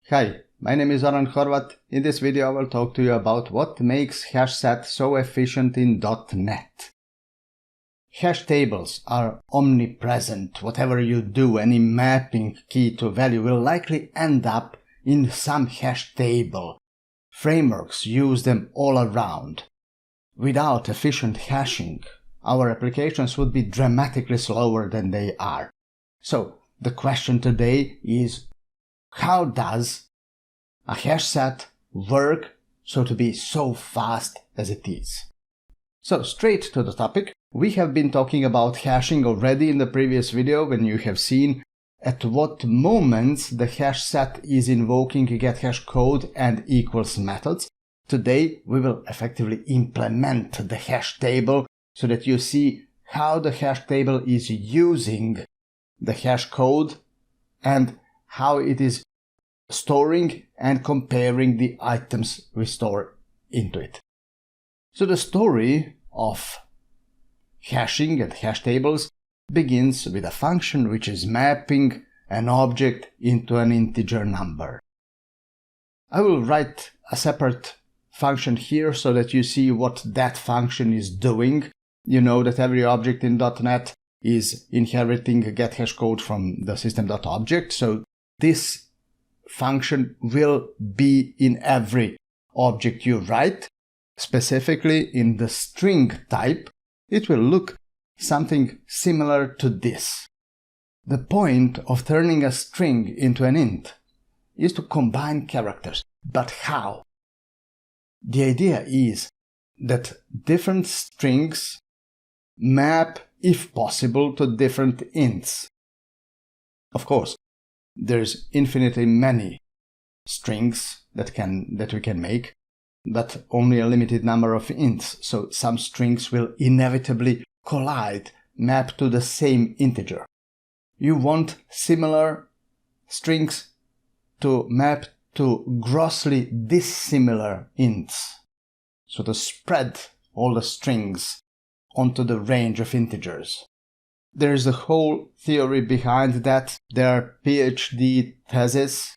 Hi, my name is Zoran. In this video I will talk to you about what makes HashSet so efficient in .NET. Hash tables are omnipresent. Whatever you do, any mapping key to value will likely end up in some hash table. Frameworks use them all around. Without efficient hashing, our applications would be dramatically slower than they are. So, the question today is, how does a hash set work so to be so fast as it is? So, straight to the topic. We have been talking about hashing already in the previous video when you have seen at what moments the hash set is invoking GetHashCode and equals methods. Today we will effectively implement the hash table so that you see how the hash table is using the hash code and how it is storing and comparing the items we store into it. So the story of hashing and hash tables begins with a function which is mapping an object into an integer number. I will write a separate function here so that you see what that function is doing. You know that every object in .NET is inheriting a GetHashCode from the system.object, so this function will be in every object you write. Specifically in the string type, it will look something similar to this. The point of turning a string into an int is to combine characters. But how? The idea is that different strings map, if possible, to different ints. Of course, there's infinitely many strings that we can make, but only a limited number of ints, so some strings will inevitably collide, map to the same integer. You want similar strings to map to grossly dissimilar ints, so to spread all the strings onto the range of integers. There is a whole theory behind that. There are PhD theses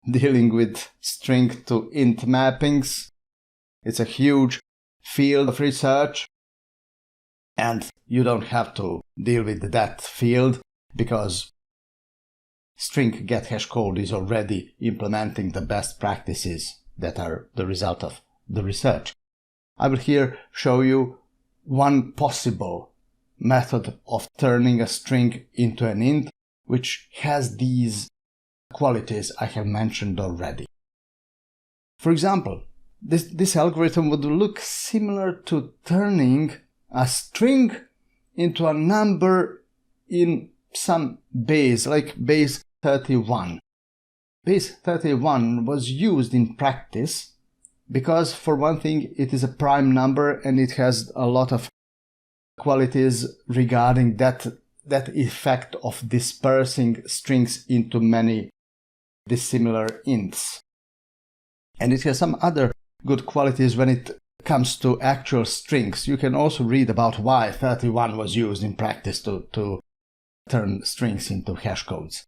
dealing with string to int mappings. It's a huge field of research, and you don't have to deal with that field because string GetHashCode is already implementing the best practices that are the result of the research. I will here show you one possible method of turning a string into an int which has these qualities I have mentioned already. For example, this algorithm would look similar to turning a string into a number in some base, like base 31. Base 31 was used in practice because, for one thing, it is a prime number and it has a lot of qualities regarding that effect of dispersing strings into many dissimilar ints. And it has some other good qualities when it comes to actual strings. You can also read about why 31 was used in practice to turn strings into hash codes.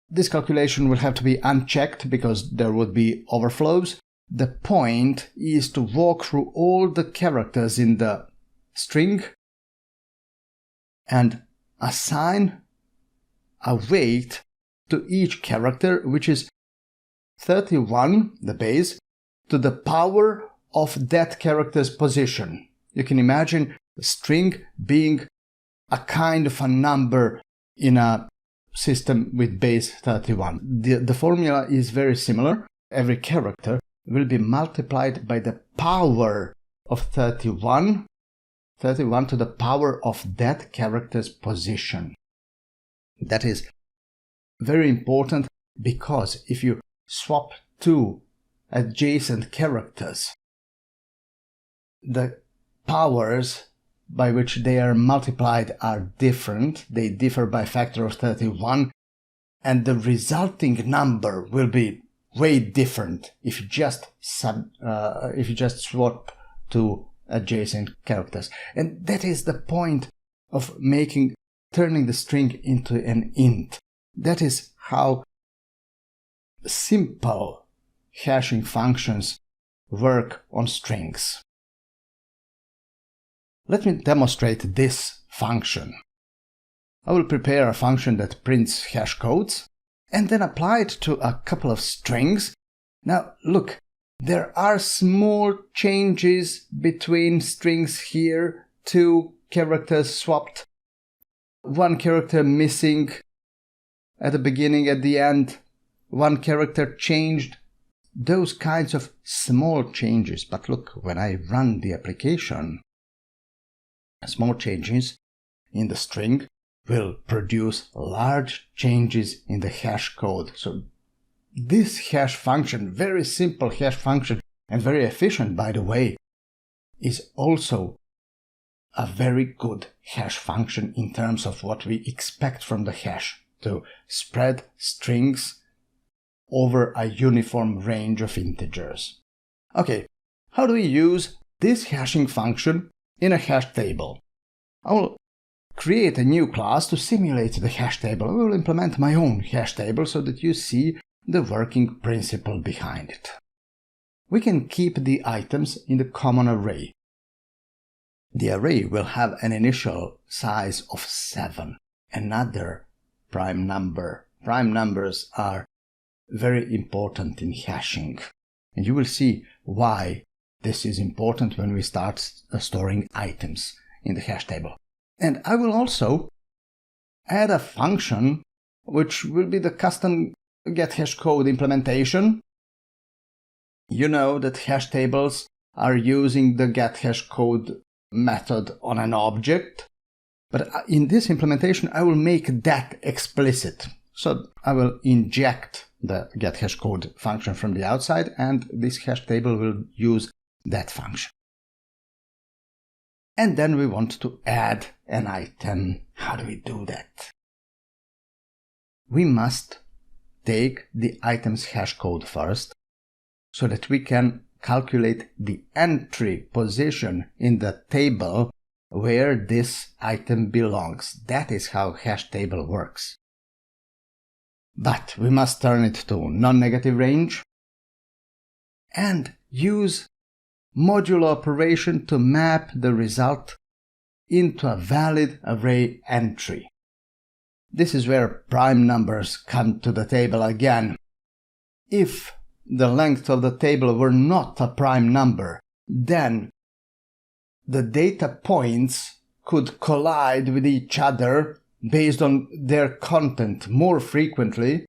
This calculation will have to be unchecked because there would be overflows. The point is to walk through all the characters in the string and assign a weight to each character, which is 31, the base, to the power of that character's position. You can imagine a string being a kind of a number in a system with base 31. The formula is very similar. Every character will be multiplied by the power of 31 to the power of that character's position. That is very important because if you swap two adjacent characters, the powers by which they are multiplied are different. They differ by a factor of 31, and the resulting number will be way different if you just swap two adjacent characters. And that is the point of turning the string into an int. That is how simple hashing functions work on strings. Let me demonstrate this function. I will prepare a function that prints hash codes and then apply it to a couple of strings. Now look, there are small changes between strings here, 2 characters swapped, 1 character missing at the beginning, at the end, 1 character changed. Those kinds of small changes. But look, when I run the application, small changes in the string will produce large changes in the hash code. So this hash function, very simple hash function and very efficient by the way, is also a very good hash function in terms of what we expect from the hash, to spread strings over a uniform range of integers. Okay, how do we use this hashing function in a hash table? I will create a new class to simulate the hash table. I will implement my own hash table so that you see the working principle behind it. We can keep the items in the common array. The array will have an initial size of 7, another prime number. Prime numbers are very important in hashing, and you will see why this is important when we start storing items in the hash table. And I will also add a function which will be the custom GetHashCode implementation. You know that hash tables are using the GetHashCode method on an object, but in this implementation I will make that explicit. So I will inject the GetHashCode function from the outside, and this hash table will use that function. And then we want to add an item. How do we do that? We must take the item's hash code first, so that we can calculate the entry position in the table where this item belongs. That is how hash table works. But we must turn it to non-negative range and use modulo operation to map the result into a valid array entry. This is where prime numbers come to the table again. If the length of the table were not a prime number, then the data points could collide with each other based on their content more frequently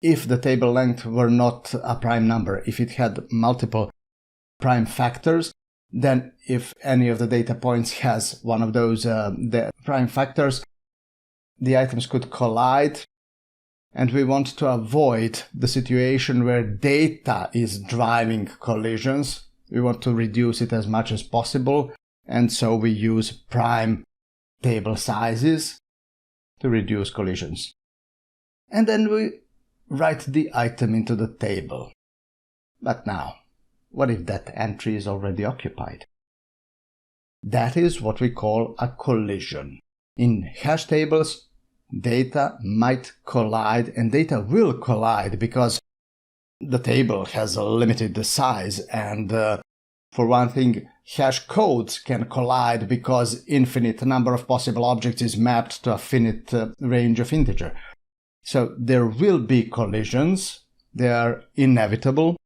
if the table length were not a prime number. If it had multiple prime factors, then if any of the data points has one of those the prime factors, the items could collide. And we want to avoid the situation where data is driving collisions. We want to reduce it as much as possible, and so we use prime table sizes to reduce collisions. And then we write the item into the table. But now, what if that entry is already occupied? That is what we call a collision. In hash tables, data might collide, and data will collide because the table has a limited size, and for one thing, hash codes can collide because infinite number of possible objects is mapped to a finite range of integer. So there will be collisions. They are inevitable.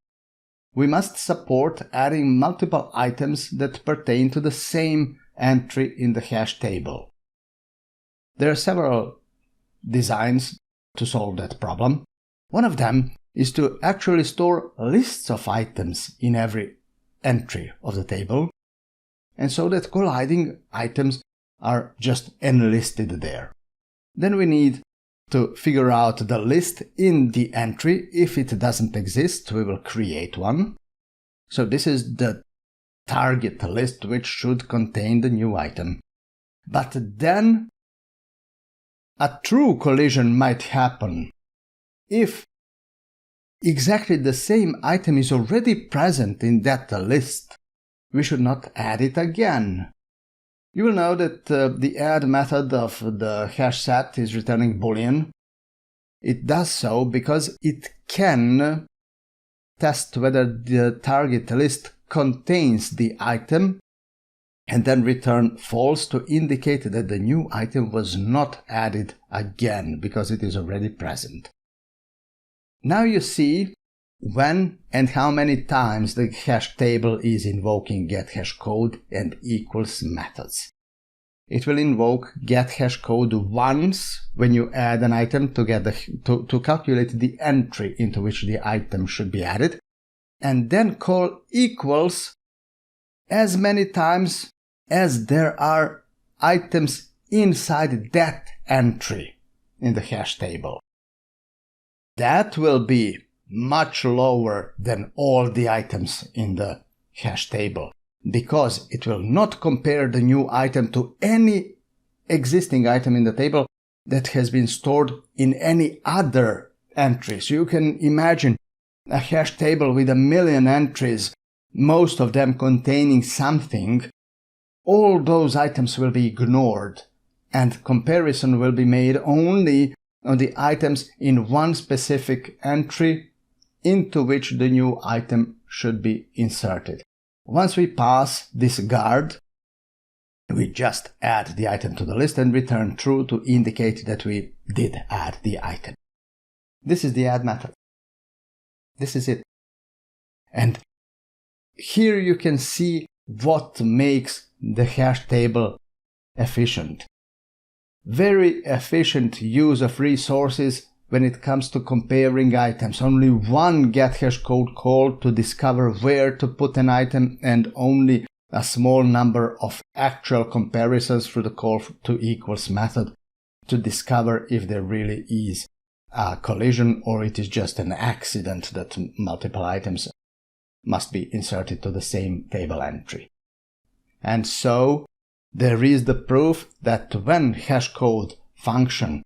We must support adding multiple items that pertain to the same entry in the hash table. There are several designs to solve that problem. One of them is to actually store lists of items in every entry of the table, and so that colliding items are just enlisted there. Then we need to figure out the list in the entry. If it doesn't exist, we will create one. So this is the target list, which should contain the new item. But then a true collision might happen if exactly the same item is already present in that list. We should not add it again. You will know that the add method of the hash set is returning Boolean. It does so because it can test whether the target list contains the item and then return false to indicate that the new item was not added again because it is already present. Now you see when and how many times the hash table is invoking GetHashCode and equals methods. It will invoke GetHashCode once when you add an item to calculate the entry into which the item should be added, and then call equals as many times as there are items inside that entry in the hash table. That will be much lower than all the items in the hash table, because it will not compare the new item to any existing item in the table that has been stored in any other entry. So you can imagine a hash table with 1 million entries, most of them containing something. All those items will be ignored, and comparison will be made only on the items in one specific entry into which the new item should be inserted. Once we pass this guard, we just add the item to the list and return true to indicate that we did add the item. This is the add method. This is it. And here you can see what makes the hash table efficient. Very efficient use of resources when it comes to comparing items. Only one GetHashCode call to discover where to put an item, and only a small number of actual comparisons through the call to equals method to discover if there really is a collision or it is just an accident that multiple items must be inserted to the same table entry. And so there is the proof that when hashcode function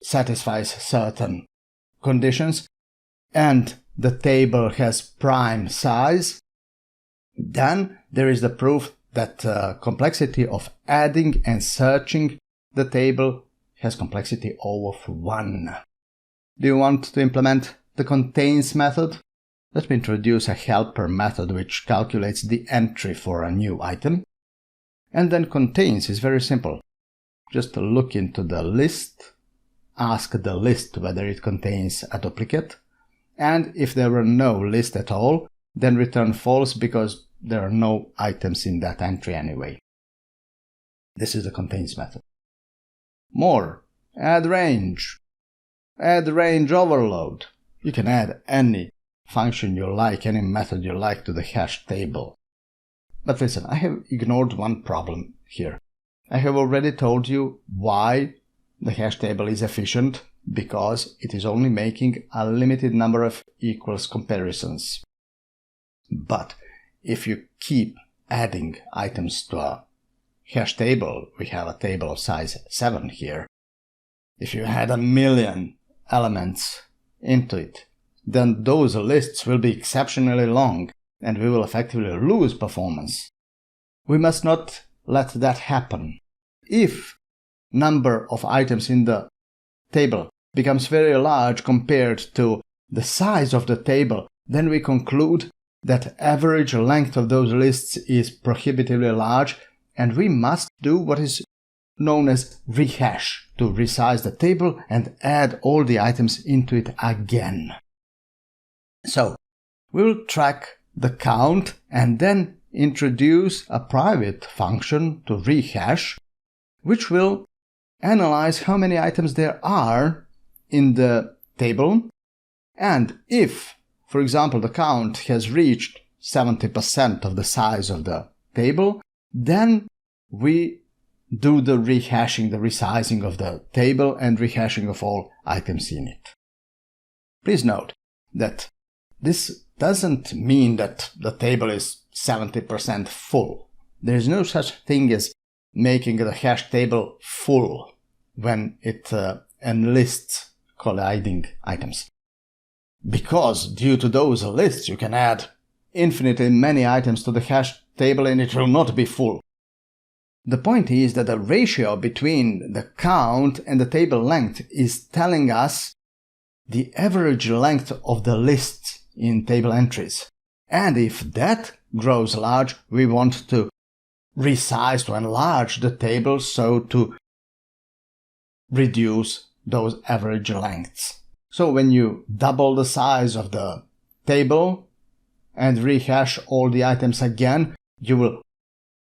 satisfies certain conditions and the table has prime size, then there is the proof that complexity of adding and searching the table has complexity O of 1. Do you want to implement the contains method? Let me introduce a helper method which calculates the entry for a new item. And then contains is very simple. Just look into the list, ask the list whether it contains a duplicate, and if there were no list at all, then return false because there are no items in that entry anyway. This is the contains method. More, add range overload. You can add any function you like, any method you like to the hash table. But listen, I have ignored one problem here. I have already told you why the hash table is efficient, because it is only making a limited number of equals comparisons. But if you keep adding items to a hash table, we have a table of size 7 here. If you add 1 million elements into it, then those lists will be exceptionally long and we will effectively lose performance. We must not let that happen. If number of items in the table becomes very large compared to the size of the table, then we conclude that average length of those lists is prohibitively large, and we must do what is known as rehash, to resize the table and add all the items into it again. So, we will track the count and then introduce a private function to rehash, which will analyze how many items there are in the table, and if, for example, the count has reached 70% of the size of the table, then we do the rehashing, the resizing of the table and rehashing of all items in it. Please note that this doesn't mean that the table is 70% full. There is no such thing as making the hash table full when it enlists colliding items. Because due to those lists you can add infinitely many items to the hash table and it will not be full. The point is that the ratio between the count and the table length is telling us the average length of the list in table entries. And if that grows large, we want to resize, to enlarge the table, so to reduce those average lengths. So when you double the size of the table and rehash all the items again, you will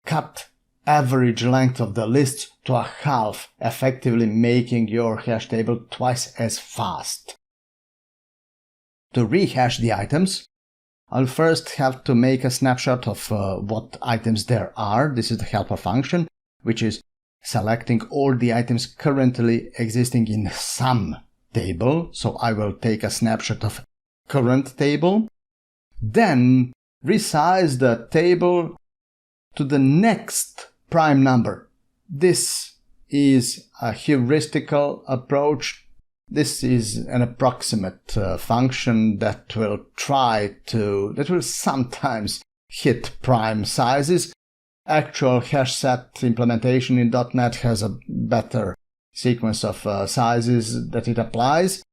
cut average length of the list to a half, effectively making your hash table twice as fast. To rehash the items, I'll first have to make a snapshot of what items there are. This is the helper function, which is selecting all the items currently existing in some table. So I will take a snapshot of current table, then resize the table to the next prime number. This is a heuristical approach. This is an approximate function that will sometimes hit prime sizes. Actual HashSet implementation in .NET has a better sequence of sizes that it applies,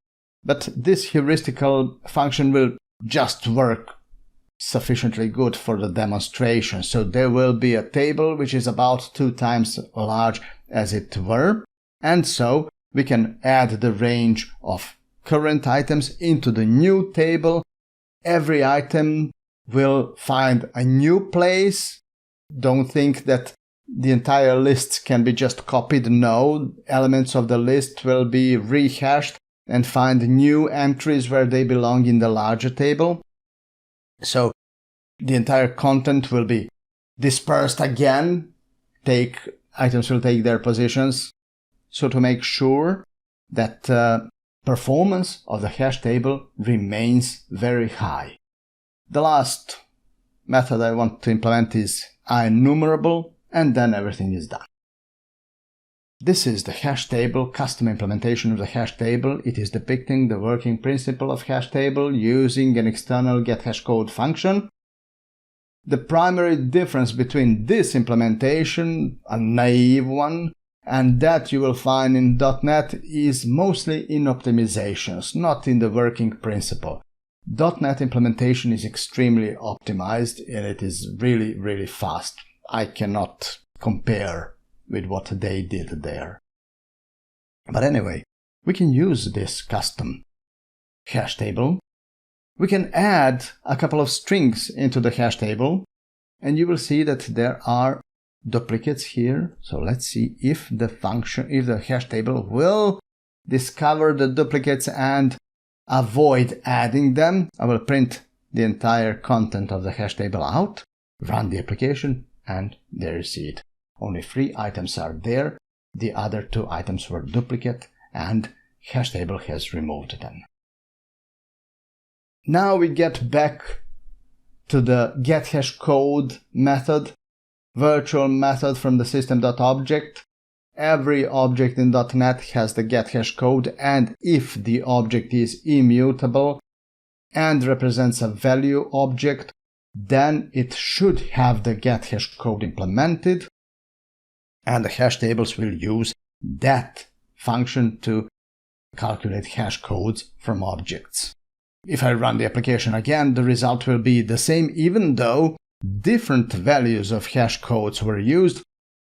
but this heuristical function will just work sufficiently good for the demonstration. So there will be a table which is about 2 times large as it were, and so we can add the range of current items into the new table. Every item will find a new place. Don't think that the entire list can be just copied. No, elements of the list will be rehashed and find new entries where they belong in the larger table. So the entire content will be dispersed again. Items will take their positions. So to make sure that performance of the hash table remains very high. The last method I want to implement is IEnumerable, and then everything is done. This is the hash table, custom implementation of the hash table. It is depicting the working principle of hash table using an external GetHashCode function. The primary difference between this implementation, a naive one, and that you will find in .NET is mostly in optimizations, not in the working principle. .NET implementation is extremely optimized and it is really, really fast. I cannot compare with what they did there. But anyway, we can use this custom hash table. We can add a couple of strings into the hash table, and you will see that there are duplicates here. So let's see if the hash table will discover the duplicates and avoid adding them. I will print the entire content of the hash table out, run the application, and there you see it. Only 3 items are there. The other 2 items were duplicate, and hash table has removed them. Now we get back to the GetHashCode method, virtual method from the system.object. Every object in .NET has the GetHashCode, and if the object is immutable and represents a value object, then it should have the GetHashCode implemented, and the hash tables will use that function to calculate hash codes from objects. If I run the application again, the result will be the same. Even though different values of hash codes were used,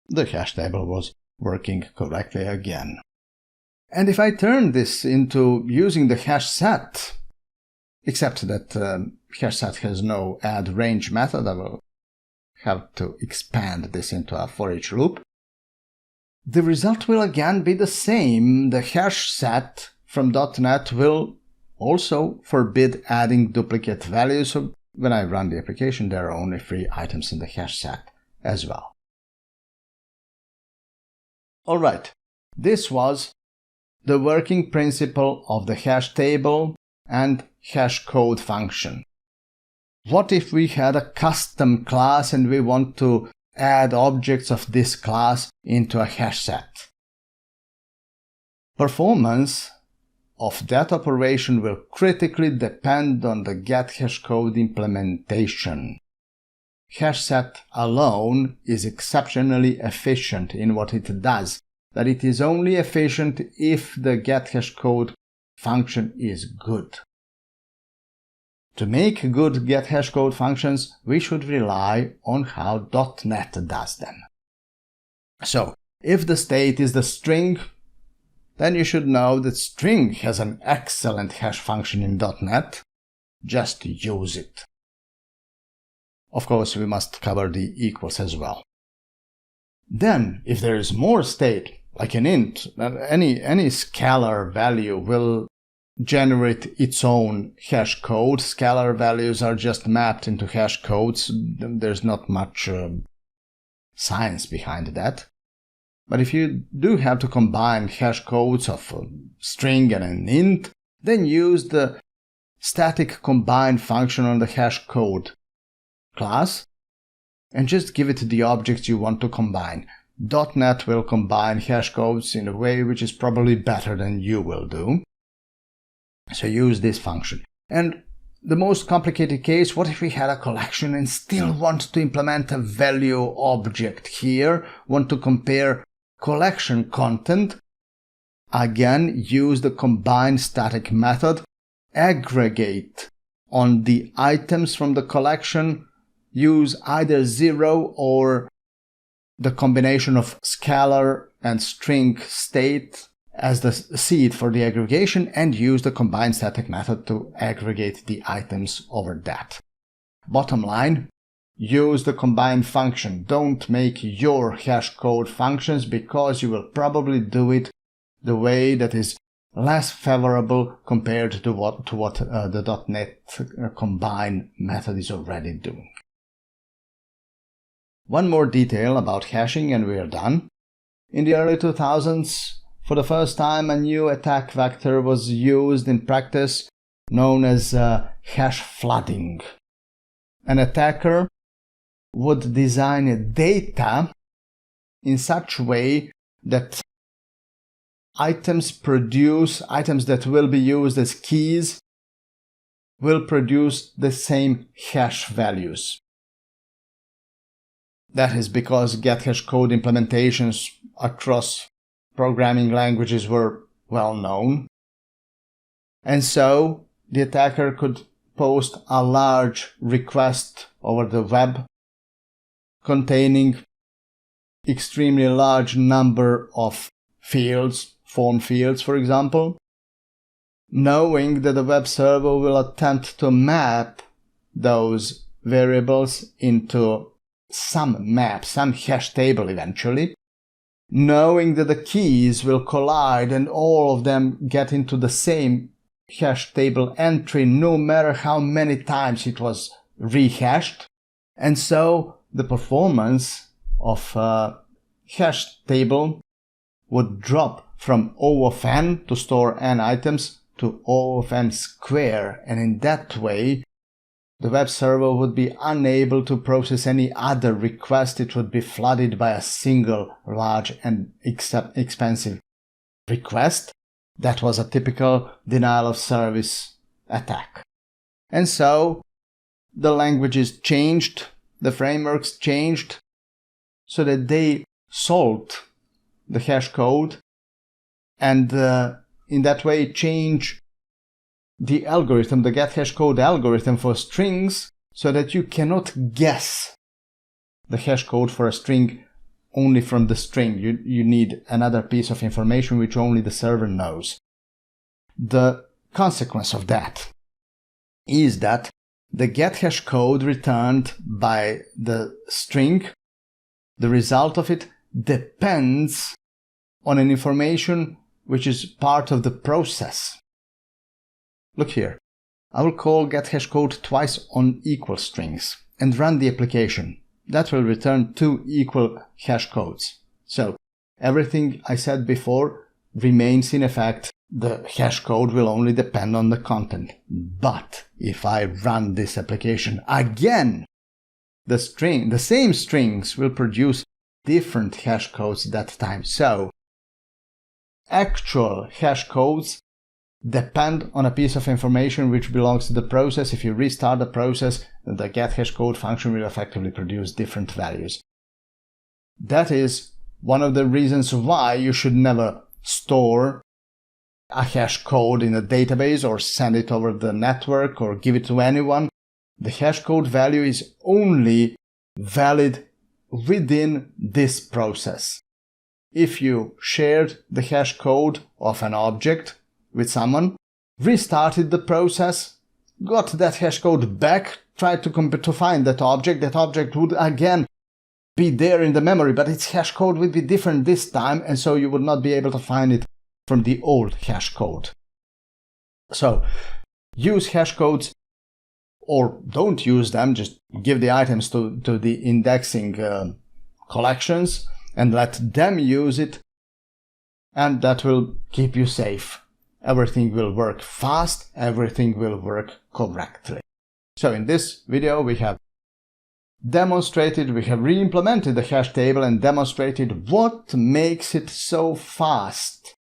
the hash table was working correctly again. And if I turn this into using the HashSet, except that HashSet has no add range method, I will have to expand this into a for each loop. The result will again be the same. The HashSet from .NET will also forbid adding duplicate values. So when I run the application, there are only 3 items in the HashSet as well. Alright, this was the working principle of the hash table and HashCode function. What if we had a custom class and we want to add objects of this class into a hash set? Performance of that operation will critically depend on the GetHashCode implementation. HashSet alone is exceptionally efficient in what it does, that it is only efficient if the GetHashCode function is good. To make good GetHashCode functions, we should rely on how .NET does them. So, if the state is the string, then you should know that string has an excellent hash function in .NET. Just use it. Of course, we must cover the equals as well. Then, if there is more state, like an int, any scalar value will generate its own hash code. Scalar values are just mapped into hash codes. There's not much science behind that. But if you do have to combine hash codes of a string and an int, then use the static combine function on the hash code class and just give it the objects you want to combine. .NET will combine hash codes in a way which is probably better than you will do. So use this function. And the most complicated case, what if we had a collection and still want to implement a value object here, want to compare collection content? Again, use the combine static method, aggregate on the items from the collection, use either 0 or the combination of scalar and string state as the seed for the aggregation, and use the combine static method to aggregate the items over that. Bottom line, use the combine function. Don't make your hash code functions, because you will probably do it the way that is less favorable compared to what the .NET combine method is already doing. One more detail about hashing and we are done. In the early 2000s, for the first time, a new attack vector was used in practice known as hash flooding. An attacker would design data in such a way that items that will be used as keys will produce the same hash values. That is because GetHashCode implementations across programming languages were well known. And so the attacker could post a large request over the web containing extremely large number of fields, form fields for example, knowing that the web server will attempt to map those variables into some map, some hash table eventually, knowing that the keys will collide and all of them get into the same hash table entry no matter how many times it was rehashed. And so the performance of hash table would drop from O of n to store n items to O of n square, and in that way the web server would be unable to process any other request. It would be flooded by a single large and expensive request. That was a typical denial of service attack. And so the languages changed, the frameworks changed, so that they solved the hash code and in that way change the algorithm, the GetHashCode algorithm for strings, so that you cannot guess the hash code for a string only from the string. You need another piece of information which only the server knows. The consequence of that is that the GetHashCode returned by the string, the result of it depends on an information which is part of the process. Look here, I will call GetHashCode twice on equal strings and run the application. That will return 2 equal hash codes. So everything I said before remains in effect. The hash code will only depend on the content. But if I run this application again, the same strings will produce different hash codes that time. So actual hash codes depend on a piece of information which belongs to the process. If you restart the process, the GetHashCode function will effectively produce different values. That is one of the reasons why you should never store a hash code in a database or send it over the network or give it to anyone. The hash code value is only valid within this process. If you shared the hash code of an object with someone, restarted the process, got that hash code back, tried to find that object would again be there in the memory, but its hash code would be different this time, and so you would not be able to find it from the old hash code. So use hash codes, or don't use them, just give the items to the indexing collections and let them use it, and that will keep you safe. Everything will work fast, everything will work correctly. So in this video we have re-implemented the hash table and demonstrated what makes it so fast.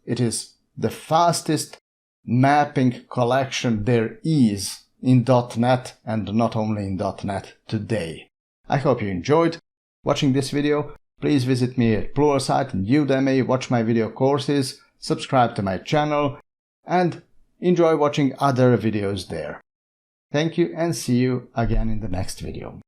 It is the fastest mapping collection there is in .NET, and not only in .NET today. I hope you enjoyed watching this video. Please visit me at Pluralsight and Udemy, watch my video courses, subscribe to my channel, and enjoy watching other videos there. Thank you and see you again in the next video.